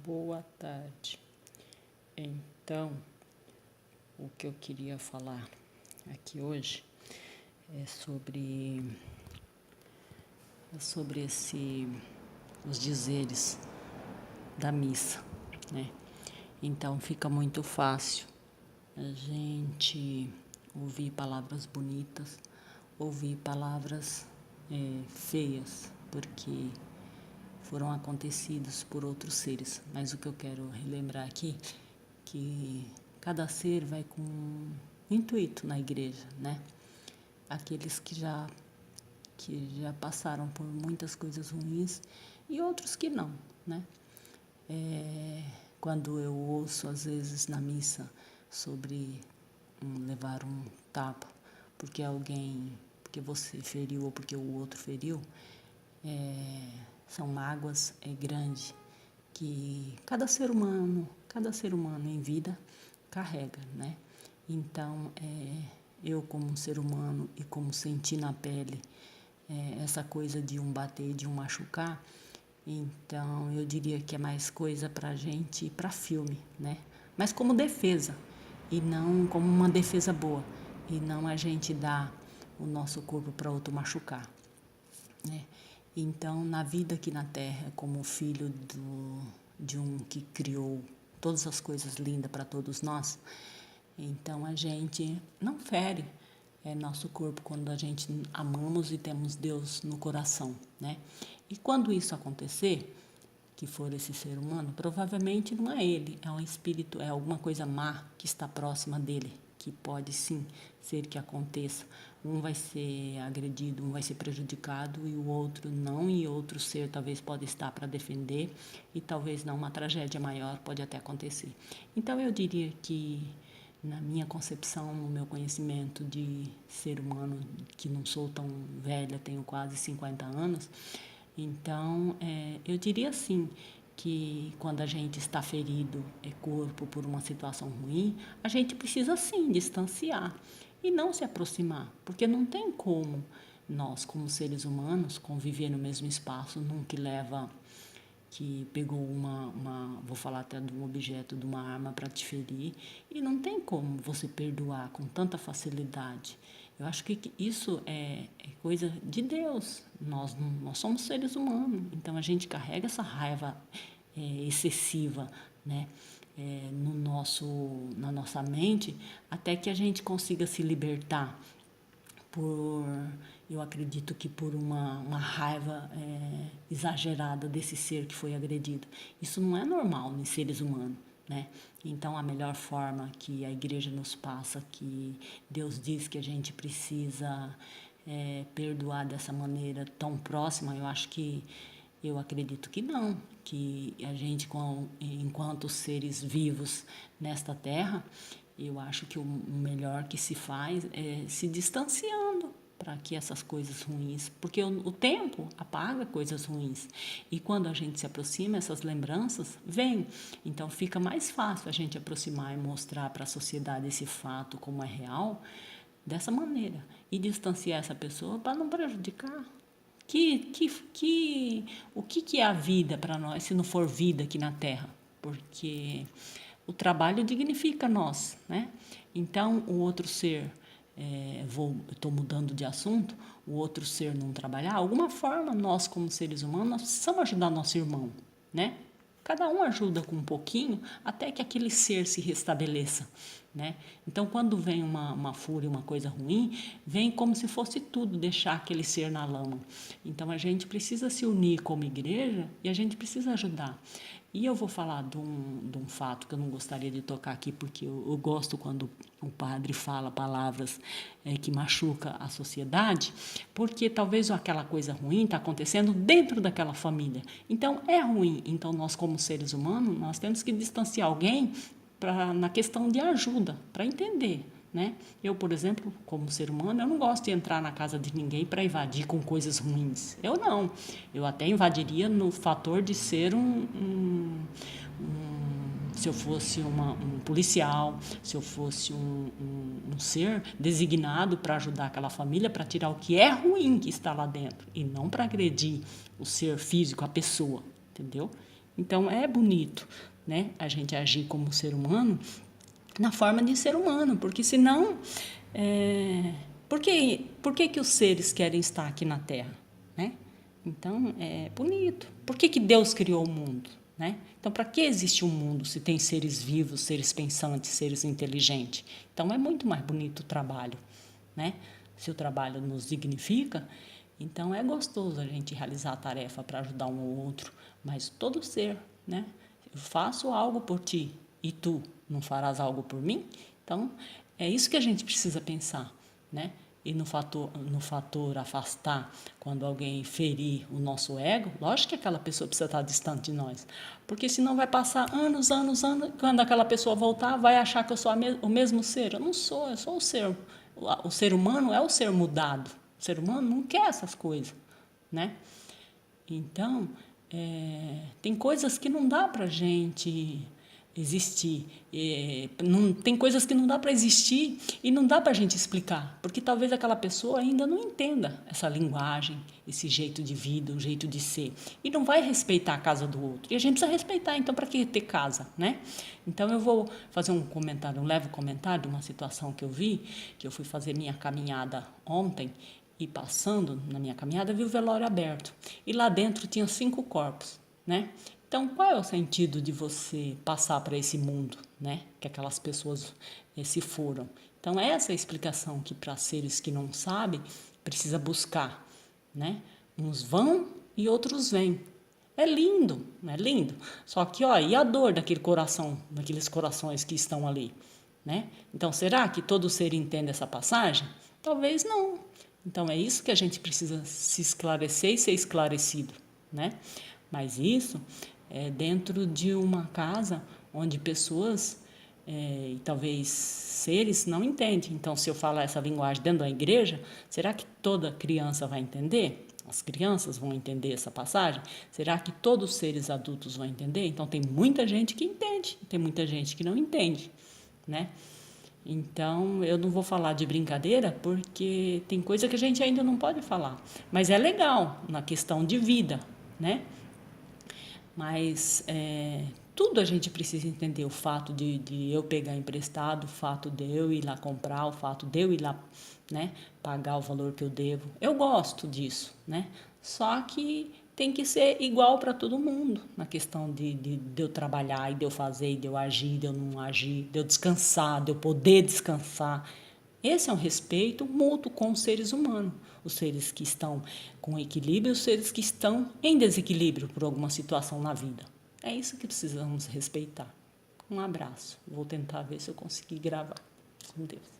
Boa tarde. Então, o que eu queria falar aqui hoje é sobre os dizeres da missa, né? Então, fica muito fácil a gente ouvir palavras bonitas, ouvir palavras feias, porque foram acontecidos por outros seres. Mas o que eu quero relembrar aqui, que cada ser vai com um intuito na igreja, né? Aqueles que já passaram por muitas coisas ruins e outros que não, né? Quando eu ouço, às vezes, na missa, sobre levar um tapa porque você feriu ou porque o outro feriu, são mágoas grandes que cada ser humano em vida carrega, né? Então, eu como um ser humano e como senti na pele essa coisa de um bater, de um machucar, então eu diria que é mais coisa para a gente ir para filme, né? Mas como defesa, e não como uma defesa boa, e não a gente dar o nosso corpo para outro machucar, né? Então, na vida aqui na Terra, como filho de um que criou todas as coisas lindas para todos nós, então a gente não fere nosso corpo quando a gente amamos e temos Deus no coração, né? E quando isso acontecer, que for esse ser humano, provavelmente não é ele, é um espírito, é alguma coisa má que está próxima dele, que pode sim ser que aconteça. Um vai ser agredido, um vai ser prejudicado e o outro não, e outro ser talvez pode estar para defender e talvez não, uma tragédia maior pode até acontecer. Então eu diria que na minha concepção, no meu conhecimento de ser humano, que não sou tão velha, tenho quase 50 anos, então eu diria assim, que quando a gente está ferido corpo por uma situação ruim, a gente precisa sim distanciar e não se aproximar, porque não tem como nós, como seres humanos, conviver no mesmo espaço num que pegou vou falar até de um objeto, de uma arma para te ferir, e não tem como você perdoar com tanta facilidade. Eu acho que isso é coisa de Deus. Nós somos seres humanos, então a gente carrega essa raiva excessiva, né? Na nossa mente, até que a gente consiga se libertar eu acredito que por uma raiva exagerada desse ser que foi agredido. Isso não é normal em seres humanos, né? Então, a melhor forma que a igreja nos passa, que Deus diz que a gente precisa perdoar dessa maneira tão próxima, eu acredito que não, que a gente, enquanto seres vivos nesta terra, eu acho que o melhor que se faz é se distanciando para que essas coisas ruins, porque o tempo apaga coisas ruins, e quando a gente se aproxima, essas lembranças vêm, então fica mais fácil a gente aproximar e mostrar para a sociedade esse fato como é real, dessa maneira, e distanciar essa pessoa para não prejudicar. O que é a vida para nós se não for vida aqui na Terra? Porque o trabalho dignifica nós, né? Então, o outro ser, estou mudando de assunto, o outro ser não trabalhar, alguma forma, nós como seres humanos, nós precisamos ajudar nosso irmão, né? Cada um ajuda com um pouquinho até que aquele ser se restabeleça, né? Então, quando vem uma fúria, uma coisa ruim, vem como se fosse tudo, deixar aquele ser na lama. Então, a gente precisa se unir como igreja e a gente precisa ajudar. E eu vou falar de um fato que eu não gostaria de tocar aqui, porque eu gosto quando o padre fala palavras que machucam a sociedade, porque talvez aquela coisa ruim está acontecendo dentro daquela família. Então, é ruim. Então, nós como seres humanos, nós temos que distanciar alguém na questão de ajuda, para entender, né? Eu, por exemplo, como ser humano, eu não gosto de entrar na casa de ninguém para invadir com coisas ruins. Eu não. Eu até invadiria no fator de ser se eu fosse um policial, se eu fosse um ser designado para ajudar aquela família, para tirar o que é ruim que está lá dentro, e não para agredir o ser físico, a pessoa, entendeu? Então, é bonito, né, a gente agir como ser humano na forma de ser humano, porque senão, por que os seres querem estar aqui na Terra, né? Então, é bonito. Por que Deus criou o mundo, né? Então, para que existe um mundo se tem seres vivos, seres pensantes, seres inteligentes? Então, é muito mais bonito o trabalho, né? Se o trabalho nos dignifica, então é gostoso a gente realizar a tarefa para ajudar um ao outro, mas todo ser, né? Eu faço algo por ti e tu não farás algo por mim? Então, é isso que a gente precisa pensar, né? E no fator afastar, quando alguém ferir o nosso ego, lógico que aquela pessoa precisa estar distante de nós. Porque senão vai passar anos, quando aquela pessoa voltar, vai achar que eu sou o mesmo ser. Eu não sou, eu sou o ser. O ser humano é o ser mudado. O ser humano não quer essas coisas, né? Então, tem coisas que não dá para a gente existir. Tem coisas que não dá para existir e não dá para a gente explicar, porque talvez aquela pessoa ainda não entenda essa linguagem, esse jeito de vida, o jeito de ser, e não vai respeitar a casa do outro. E a gente precisa respeitar, então para que ter casa, né? Então eu vou fazer um leve comentário de uma situação que eu vi, que eu fui fazer minha caminhada ontem, e passando na minha caminhada, vi o velório aberto. E lá dentro tinha 5 corpos, né? Então, qual é o sentido de você passar para esse mundo, né? Que aquelas pessoas se foram. Então, essa é a explicação que para seres que não sabem, precisa buscar, né? Uns vão e outros vêm. É lindo, não é lindo? Só que, ó, e a dor daquele coração, daqueles corações que estão ali, né? Então, será que todo ser entende essa passagem? Talvez não. Então, é isso que a gente precisa se esclarecer e ser esclarecido, né? Mas isso é dentro de uma casa onde pessoas e talvez seres não entendem. Então, se eu falar essa linguagem dentro da igreja, será que toda criança vai entender? As crianças vão entender essa passagem? Será que todos os seres adultos vão entender? Então, tem muita gente que entende, tem muita gente que não entende, né? Então, eu não vou falar de brincadeira, porque tem coisa que a gente ainda não pode falar. Mas é legal na questão de vida, né? Mas tudo a gente precisa entender. O fato de eu pegar emprestado, o fato de eu ir lá comprar, o fato de eu ir lá, né, pagar o valor que eu devo. Eu gosto disso, né? Só que tem que ser igual para todo mundo, na questão de eu trabalhar, e de eu fazer, e de eu agir, de eu não agir, de eu descansar, de eu poder descansar. Esse é um respeito mútuo com os seres humanos, os seres que estão com equilíbrio e os seres que estão em desequilíbrio por alguma situação na vida. É isso que precisamos respeitar. Um abraço. Vou tentar ver se eu conseguir gravar. Com Deus.